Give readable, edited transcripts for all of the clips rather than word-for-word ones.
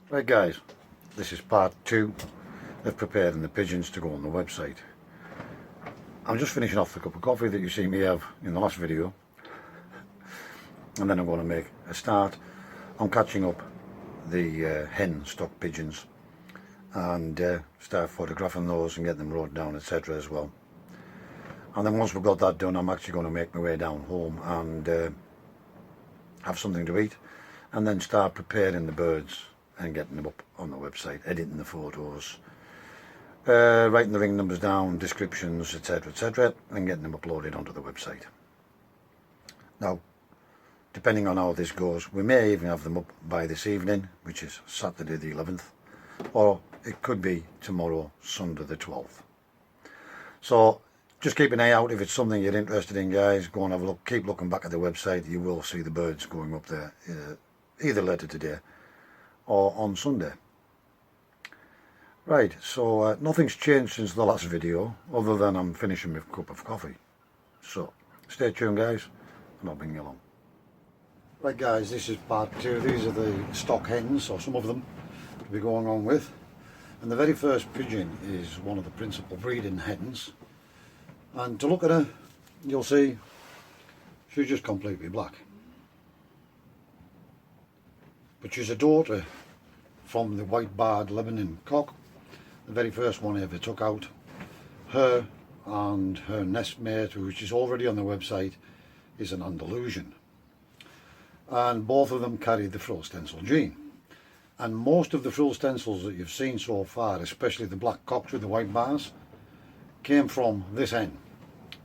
Right guys, this is part 2 of preparing the pigeons to go on the website. I'm just finishing off the cup of coffee that you see me have in the last video, and then I'm going to make a start on catching up the hen stock pigeons and start photographing those and get them wrote down, etc. as well. And then once we've got that done, I'm actually going to make my way down home and have something to eat, and then start preparing the birds and getting them up on the website, editing the photos, writing the ring numbers down, descriptions, etc., and getting them uploaded onto the website. Now, depending on how this goes, we may even have them up by this evening, which is Saturday the 11th, or it could be tomorrow, Sunday the 12th. So just keep an eye out. If it's something you're interested in, guys, go and have a look. Keep looking back at the website. You will see the birds going up there either later today or on Sunday. Right, so nothing's changed since the last video, other than I'm finishing my cup of coffee. So stay tuned, guys, and I'll bring you along. Right guys, this is part 2. These are the stock hens, or some of them, to be going on with. And the very first pigeon is one of the principal breeding hens. And to look at her, you'll see she's just completely black. But she's a daughter from the white-barred Lebanon cock, the very first one I ever took out. Her and her nestmate, which is already on the website, is an Andalusian. And both of them carry the Frill stencil gene. And most of the Frill stencils that you've seen so far, especially the black cocks with the white bars, came from this hen,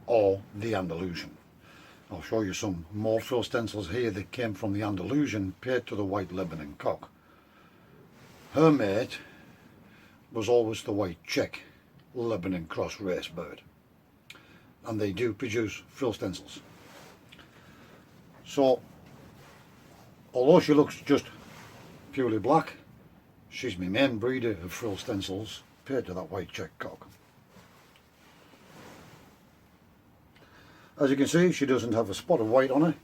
or the Andalusian. I'll show you some more Frill stencils here that came from the Andalusian paired to the white Lebanon cock. Her mate was always the white check Lebanon cross race bird, and they do produce Frill stencils. So although she looks just purely black, she's my main breeder of Frill stencils paired to that white check cock. As you can see, she doesn't have a spot of white on her,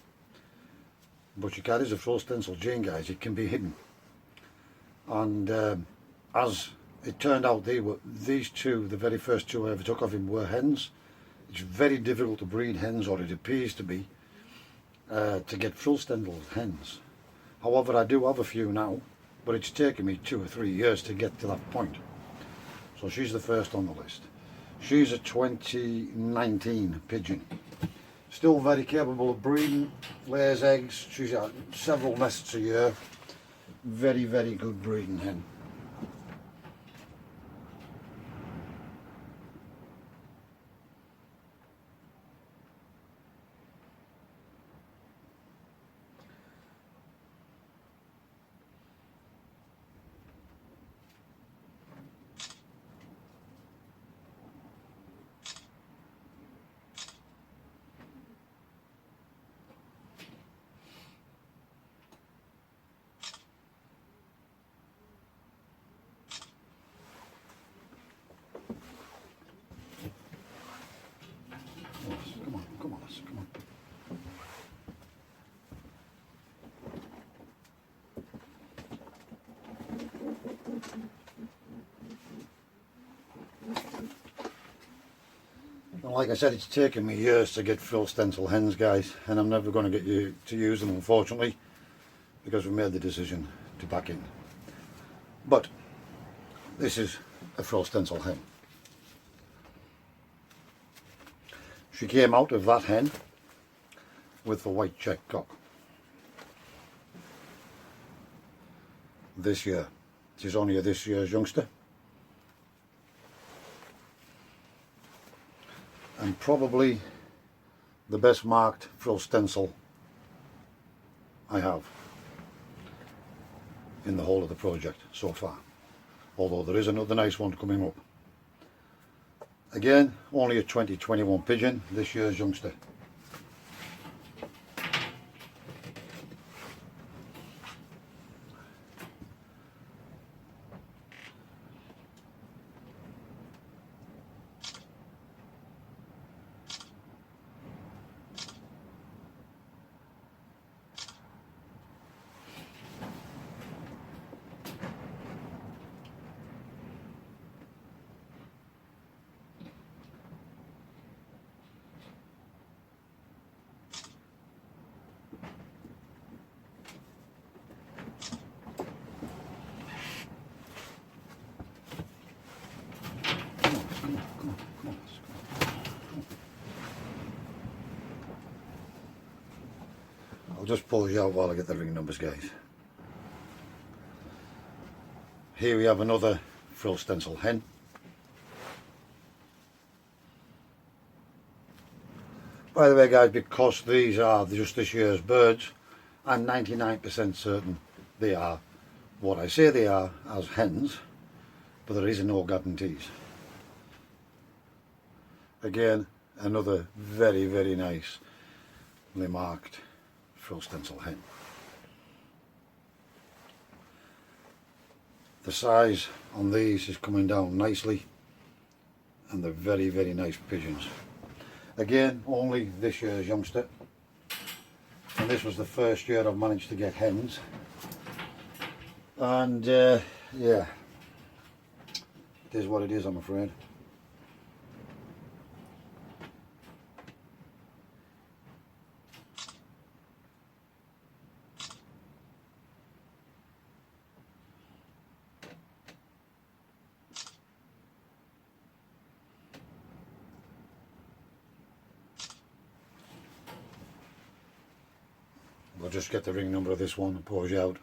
but she carries a Frill stencil gene, guys. It can be hidden. And as it turned out, these two, the very first two I ever took of him, were hens. It's very difficult to breed hens, or it appears to be, to get Frill stencil hens. However, I do have a few now, but it's taken me 2 or 3 years to get to that point. So she's the first on the list. She's a 2019 pigeon. Still very capable of breeding, lays eggs. She's got several nests a year. Very, very good breeding hen. Come on, come on. And like I said, it's taken me years to get Frill stencil hens, guys, and I'm never going to get you to use them, unfortunately, because we made the decision to back in. But this is a Frill stencil hen. She came out of that hen with the white check cock this year. She's only a this year's youngster, and probably the best marked Frill stencil I have in the whole of the project so far, although there is another nice one coming up. Again, only a 2021 pigeon, this year's youngster. just pause you out while I get the ring numbers, guys. Here we have another frill stencil hen. By the way, guys, because these are just this year's birds, I'm 99% certain they are what I say they are as hens, but there is no guarantees. Again, another very, very nicely marked frill stencil hen. The size on these is coming down nicely, and they're very, very nice pigeons. Again, only this year's youngster, and this was the first year I've managed to get hens, and yeah, it is what it is, I'm afraid. We'll just get the ring number of this one and pause you out.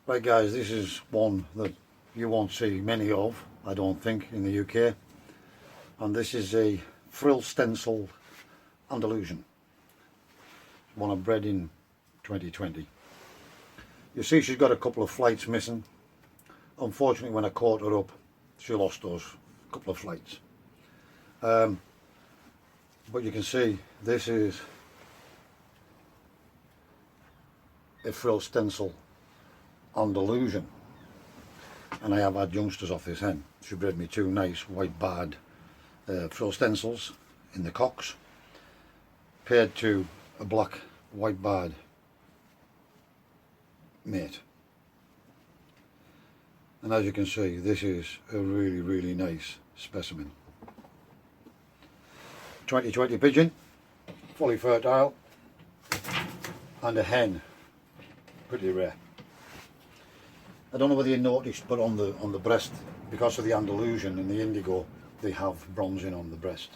Right, guys, this is one that you won't see many of, I don't think, in the UK. And this is a frill stencil Andalusian. One I bred in 2020. You see she's got a couple of flights missing. Unfortunately, when I caught her up, she lost those couple of flights. But you can see this is a frill stencil Andalusian, and I have had youngsters off this hen. She bred me two nice white barred frill stencils in the cocks, paired to a black white barred mate. And as you can see, this is a really, really nice specimen. 2020 pigeon, fully fertile, and a hen, pretty rare. I don't know whether you noticed, but on the breast, because of the Andalusian and the Indigo, they have bronzing on the breast.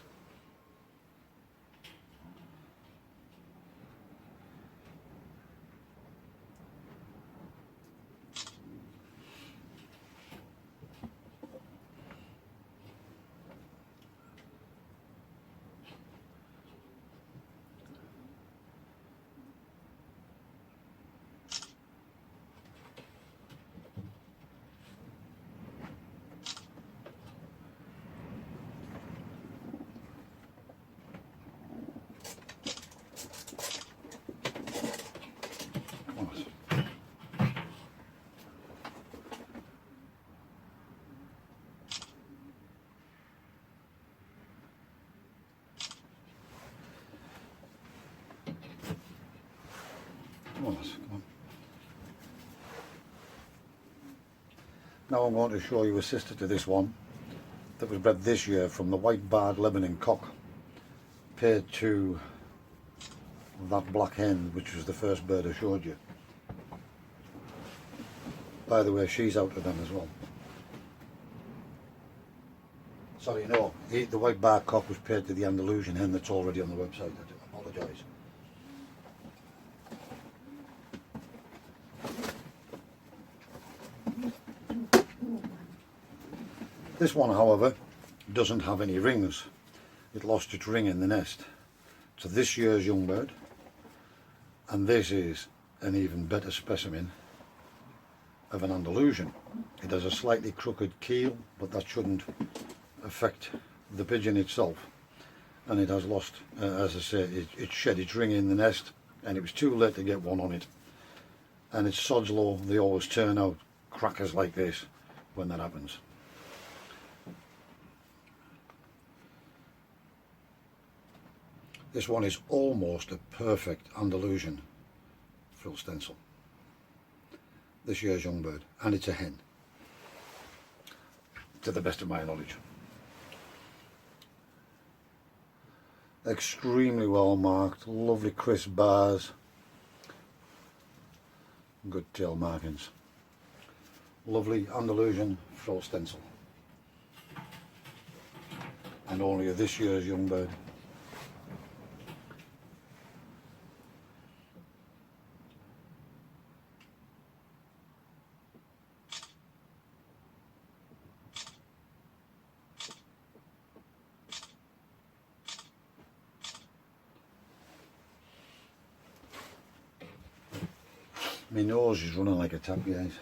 Come on. Now I'm going to show you a sister to this one that was bred this year from the white barred Lebanon cock, paired to that black hen, which was the first bird I showed you. By the way, she's out of them as well. Sorry, no, the white barred cock was paired to the Andalusian hen that's already on the website. I do apologise. This one, however, doesn't have any rings. It lost its ring in the nest. So this year's young bird, and this is an even better specimen of an Andalusian. It has a slightly crooked keel, but that shouldn't affect the pigeon itself. And it has lost, as I say, it shed its ring in the nest, and it was too late to get one on it. And it's sod's law, they always turn out crackers like this when that happens. This one is almost a perfect Andalusian frill stencil. This year's young bird, and it's a hen, to the best of my knowledge. Extremely well marked, lovely crisp bars, good tail markings. Lovely Andalusian frill stencil, and only this year's young bird. My nose is running like a tap, guys.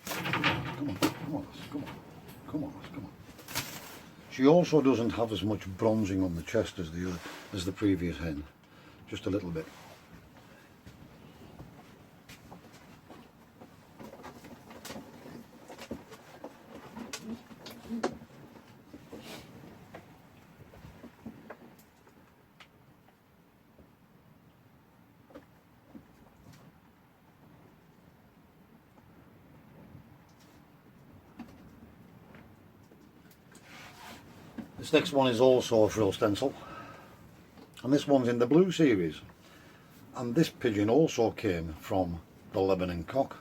Come on, come on, come on, come on, come on. She also doesn't have as much bronzing on the chest as the previous hen, just a little bit. This next one is also a frill stencil, and this one's in the blue series, and this pigeon also came from the Lebanon cock,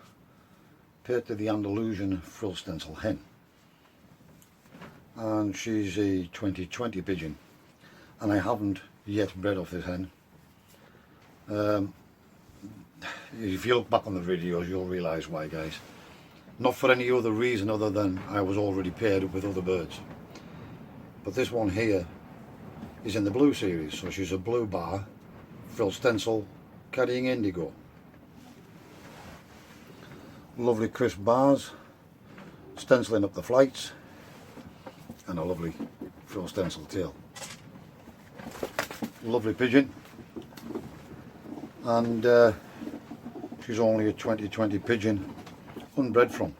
paired to the Andalusian frill stencil hen, and she's a 2020 pigeon, and I haven't yet bred off this hen. If you look back on the videos you'll realise why, guys. Not for any other reason other than I was already paired up with other birds. But this one here is in the blue series, so she's a blue bar frill stencil carrying indigo. Lovely crisp bars, stenciling up the flights, and a lovely frill stencil tail. Lovely pigeon, and she's only a 2020 pigeon, unbred from.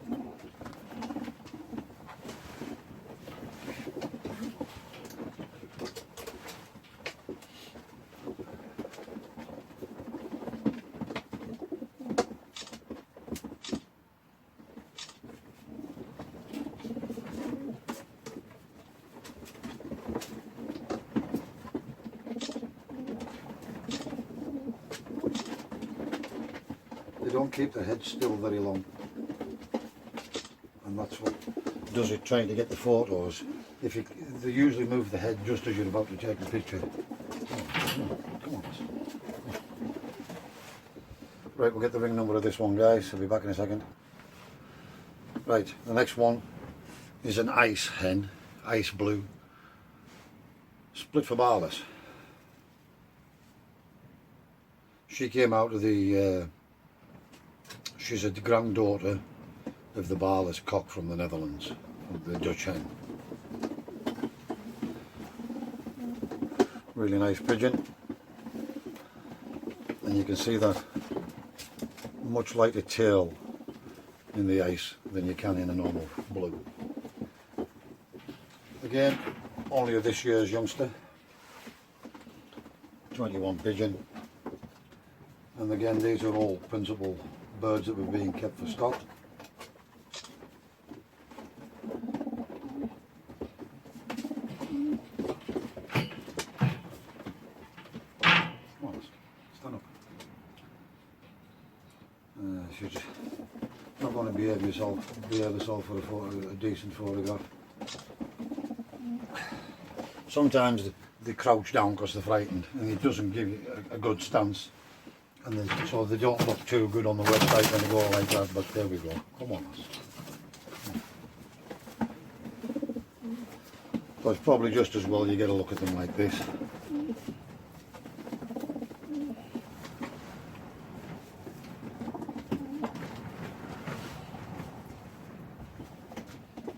They don't keep their head still very long, and that's what does it, trying to get the photos. They usually move the head just as you're about to take the picture. Come on. Right, we'll get the ring number of this one, guys. I'll be back in a second. Right, the next one is an ice hen, ice blue, split for barless. She came out of the she's a granddaughter of the barless cock from the Netherlands, the Dutch hen. Really nice pigeon, and you can see that much lighter tail in the ice than you can in a normal blue. Again, only of this year's youngster, 21 pigeon, and again these are all principal birds that were being kept for stock. Come on, stand up. She's not going to behave herself for a decent photograph. Sometimes they crouch down because they're frightened, and it doesn't give you a good stance. And so they don't look too good on the website when they go like that, but there we go. Come on. So it's probably just as well you get a look at them like this.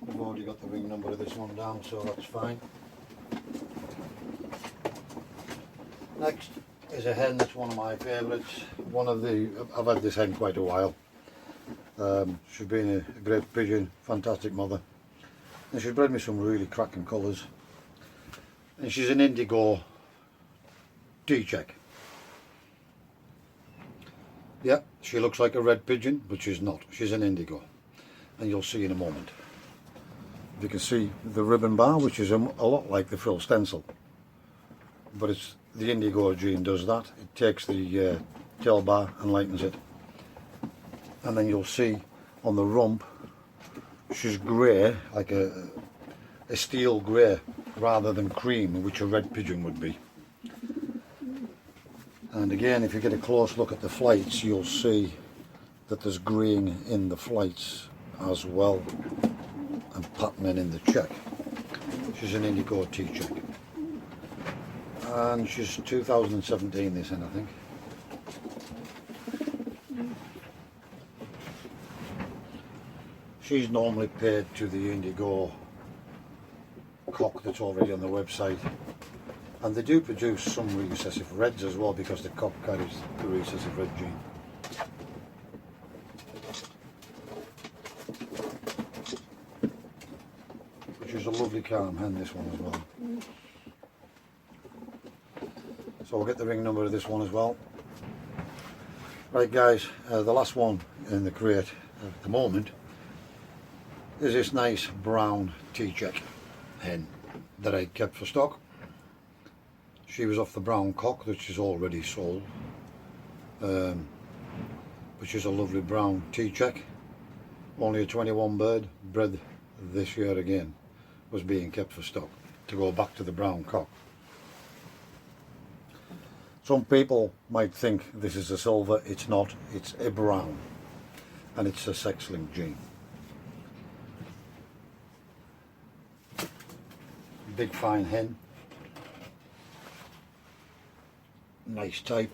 We've already got the ring number of this one down, so that's fine. Next is a hen that's one of my favourites. I've had this hen quite a while. She's been a great pigeon, fantastic mother, and she's bred me some really cracking colours. And she's an indigo T-check. Yeah, she looks like a red pigeon, but she's not. She's an indigo, and you'll see in a moment. You can see the ribbon bar, which is a lot like the frill stencil, but it's the indigo gene does that. It takes the tail bar and lightens it, and then you'll see on the rump she's grey, like a steel grey rather than cream, which a red pigeon would be. And again, if you get a close look at the flights, you'll see that there's green in the flights as well, and patterning in the check. She's an indigo T-check. And she's 2017 this hen, I think. She's normally paired to the Indigo cock that's already on the website, and they do produce some recessive reds as well because the cock carries the recessive red gene. Which is a lovely calm hen, this one as well. So we'll get the ring number of this one as well. Right guys, the last one in the crate at the moment is this nice brown T-check hen that I kept for stock. She was off the brown cock that she's already sold, but she's a lovely brown T-check, only a 21 bird, bred this year again, was being kept for stock to go back to the brown cock. Some people might think this is a silver. It's not, it's a brown, and it's a sex-linked gene. Big fine hen, nice type,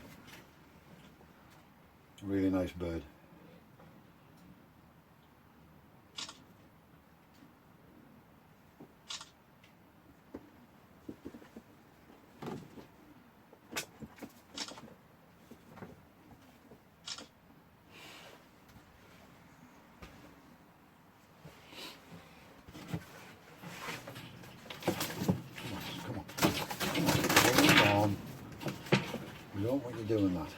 really nice bird. You don't want you doing that.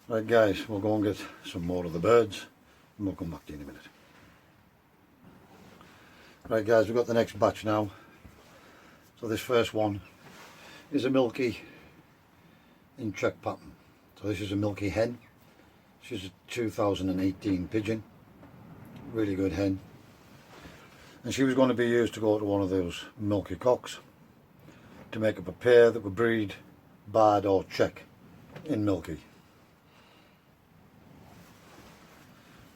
Right guys, we'll go and get some more of the birds and we'll come back to you in a minute. Right guys, we've got the next batch now. So this first one is a Milky in check pattern. So this is a Milky hen. She's a 2018 pigeon. Really good hen. And she was going to be used to go to one of those Milky cocks to make up a pair that would breed barred or check in Milky.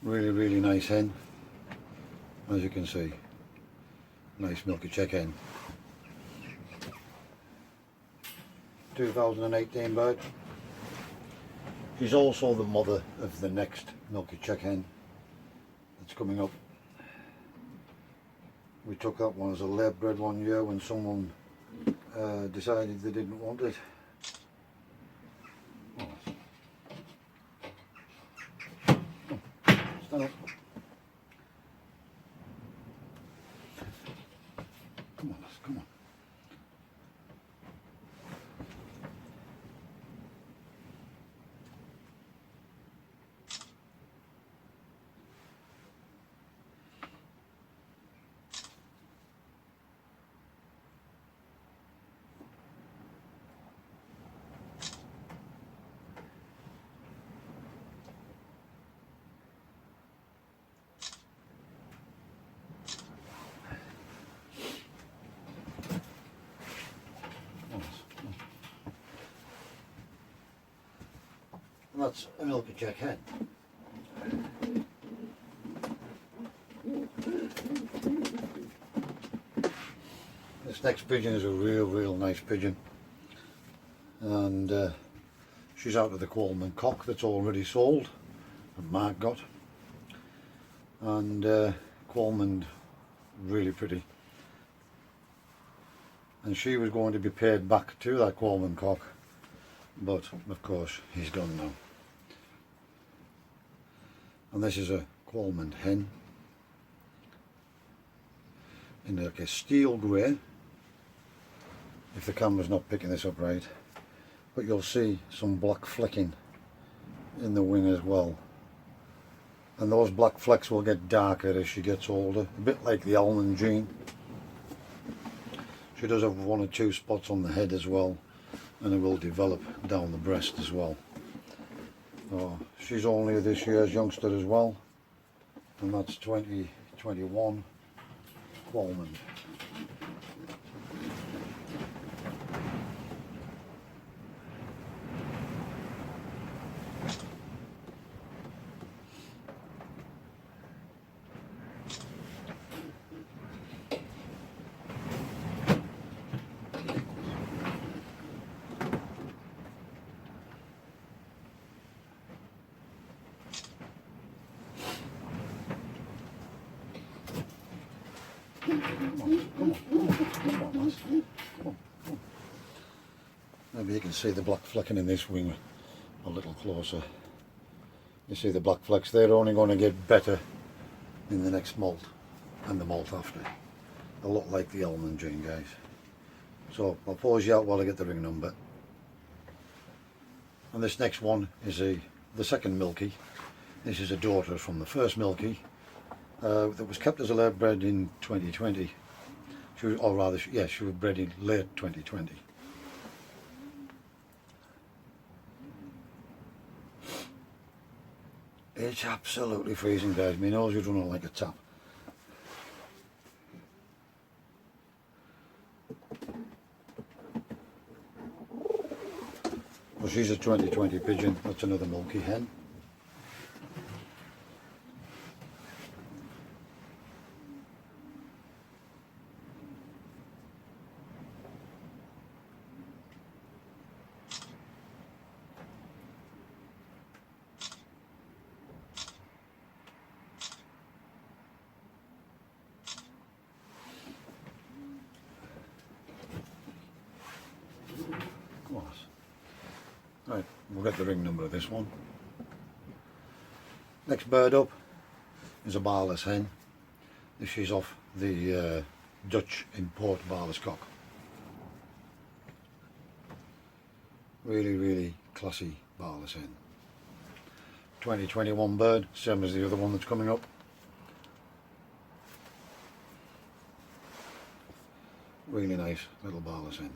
Really nice hen, as you can see. Nice Milky check hen. 2018 bird. She's also the mother of the next Milky check hen that's coming up. We took that one as a lab bred one year when someone decided they didn't want it. Oh. Stand up. Come on, lass, come on. And that's a Milky check hen. This next pigeon is a real nice pigeon, and she's out of the Coleman cock that's already sold and Mark got, and Coleman, really pretty, and she was going to be paired back to that Coleman cock, but of course he's gone now. And this is a Coleman hen in like a steel grey, if the camera's not picking this up right, but you'll see some black flecking in the wing as well, and those black flecks will get darker as she gets older, a bit like the almond gene. She does have one or two spots on the head as well, and it will develop down the breast as well. So she's only this year's youngster as well, and that's 2021 Coleman. lass. Come on. Maybe you can see the black flecking in this wing a little closer. You see the black flecks, they're only going to get better in the next molt and the molt after. A lot like the almond gene, guys. So I'll pause you out while I get the ring number. And this next one is the second Milky. This is a daughter from the first Milky that was kept as a late bred in 2020. She was, or rather, yeah, she was bred in late 2020. It's absolutely freezing, guys. My nose is running like a tap. Well, she's a 2020 pigeon. That's another Milky hen. Right, we'll get the ring number of this one. Next bird up is a barless hen. This is off the Dutch import barless cock. Really classy barless hen. 2021 bird, same as the other one that's coming up. Really nice little barless hen.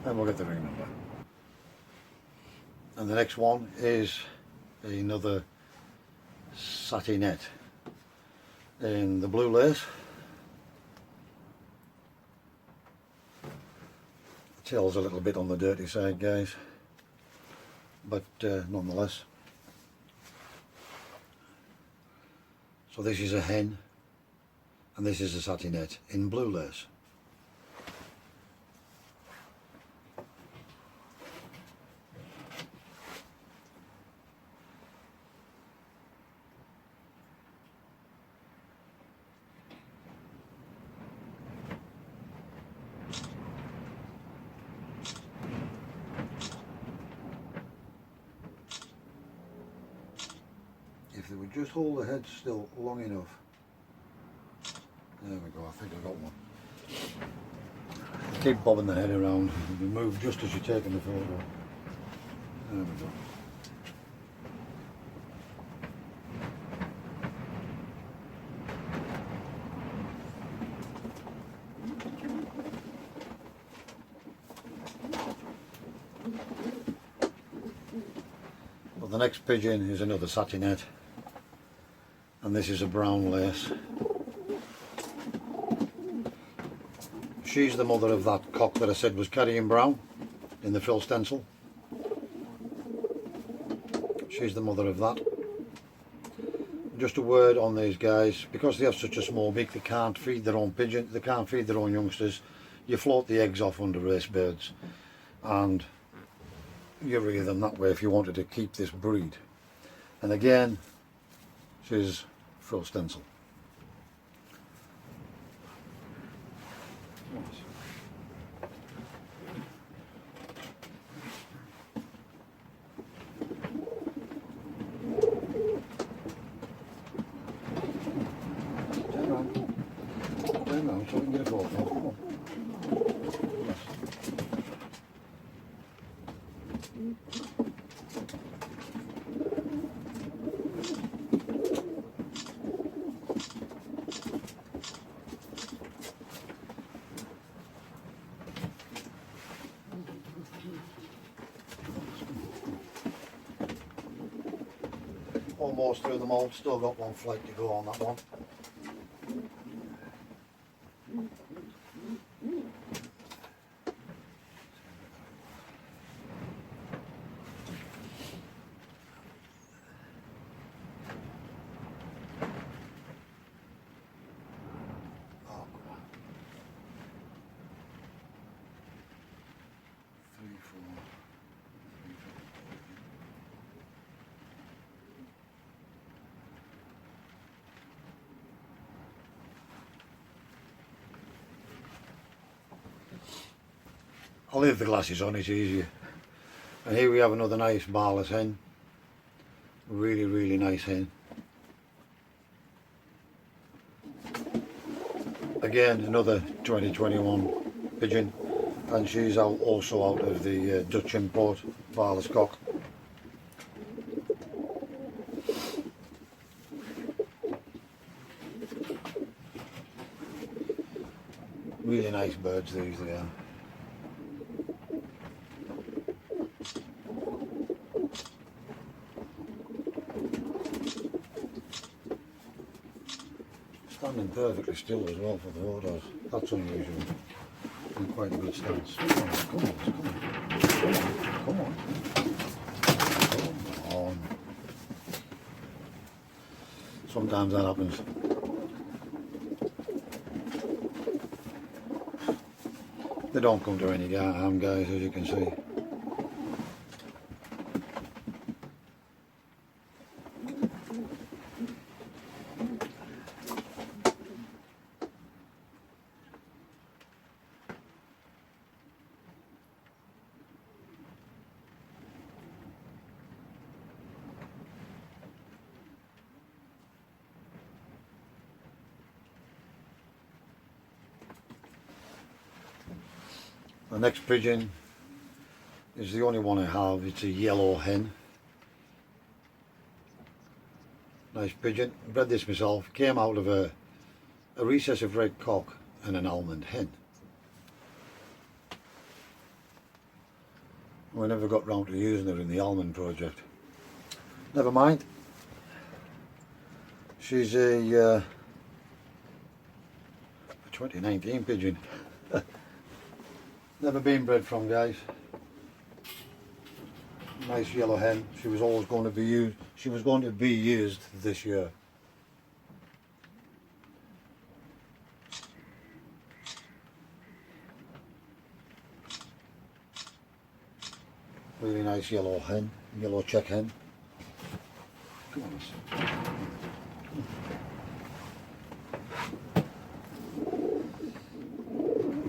And we'll get the ring number. And the next one is another Satinette in the blue lace. The tail's a little bit on the dirty side, guys, but nonetheless. So this is a hen and this is a Satinette in blue lace. If they would just hold the head still long enough. There we go, I think I got one. Keep bobbing the head around, you move just as you're taking the photo. There we go. Well, the next pigeon is another Satinette. And this is a brown lace. She's the mother of that cock that I said was carrying brown in the Frill stencil. She's the mother of that. Just a word on these guys, because they have such a small beak, they can't feed their own pigeon, they can't feed their own youngsters. You float the eggs off under race birds and you rear them that way if you wanted to keep this breed. And again, she's Frill stencil. Turn around so we can get a photo. Come on. almost through the mould, still got one flight to go on that one. I'll leave the glasses on, it's easier. And here we have another nice barless hen. Really nice hen. Again, another 2021 pigeon, and she's also out of the Dutch import barless cock. Really nice birds these they are. Standing perfectly still as well for the photos. That's unusual. In quite a good stance. Come on. Sometimes that happens. They don't come to any harm, guys, as you can see. The next pigeon is the only one I have. It's a yellow hen. Nice pigeon. Bred this myself. Came out of a recessive red cock and an almond hen. We never got round to using her in the almond project. Never mind. She's a 2019 pigeon. Never been bred from, guys. Nice yellow hen. She was always going to be used. She was going to be used this year. Really nice yellow hen, yellow check hen. Come on.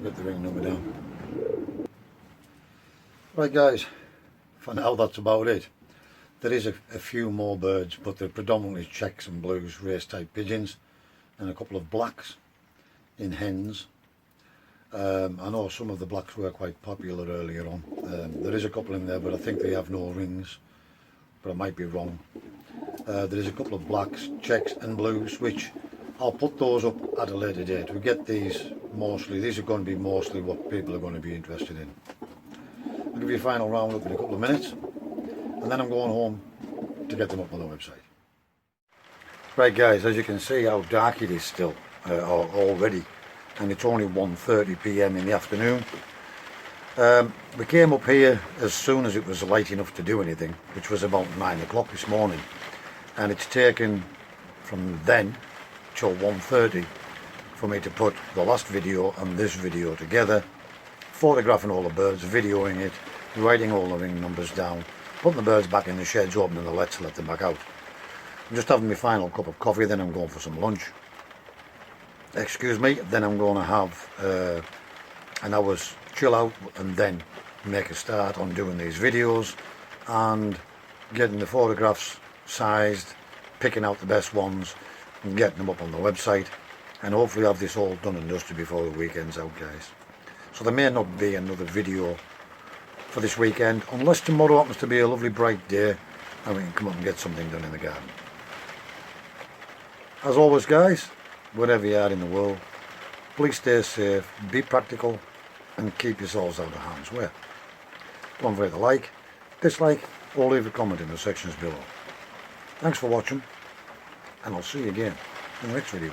Get the ring number down. Right guys, for now that's about it. There is a few more birds, but they're predominantly checks and blues, race type pigeons, and a couple of blacks in hens. I know some of the blacks were quite popular earlier on. There is a couple in there, but I think they have no rings, but I might be wrong. There is a couple of blacks, checks and blues, which I'll put those up at a later date. We get these mostly, these are going to be mostly what people are going to be interested in. I'll give you a final round up in a couple of minutes, and then I'm going home to get them up on the website. Right guys, as you can see how dark it is still already, and it's only 1:30 PM in the afternoon. We came up here as soon as it was light enough to do anything, which was about 9 o'clock this morning, and it's taken from then till 1:30 for me to put the last video and this video together, photographing all the birds, videoing it, writing all the ring numbers down, putting the birds back in the sheds, opening the lets to let them back out. I'm just having my final cup of coffee, then I'm going for some lunch. Excuse me, then I'm going to have an hour's chill out and then make a start on doing these videos and getting the photographs sized, picking out the best ones and getting them up on the website, and hopefully have this all done and dusted before the weekend's out, guys. So there may not be another video for this weekend unless tomorrow happens to be a lovely bright day and we can come up and get something done in the garden. As always guys, wherever you are in the world, please stay safe, be practical and keep yourselves out of harm's way. Don't forget to like, dislike or leave a comment in the sections below. Thanks for watching, and I'll see you again in the next video.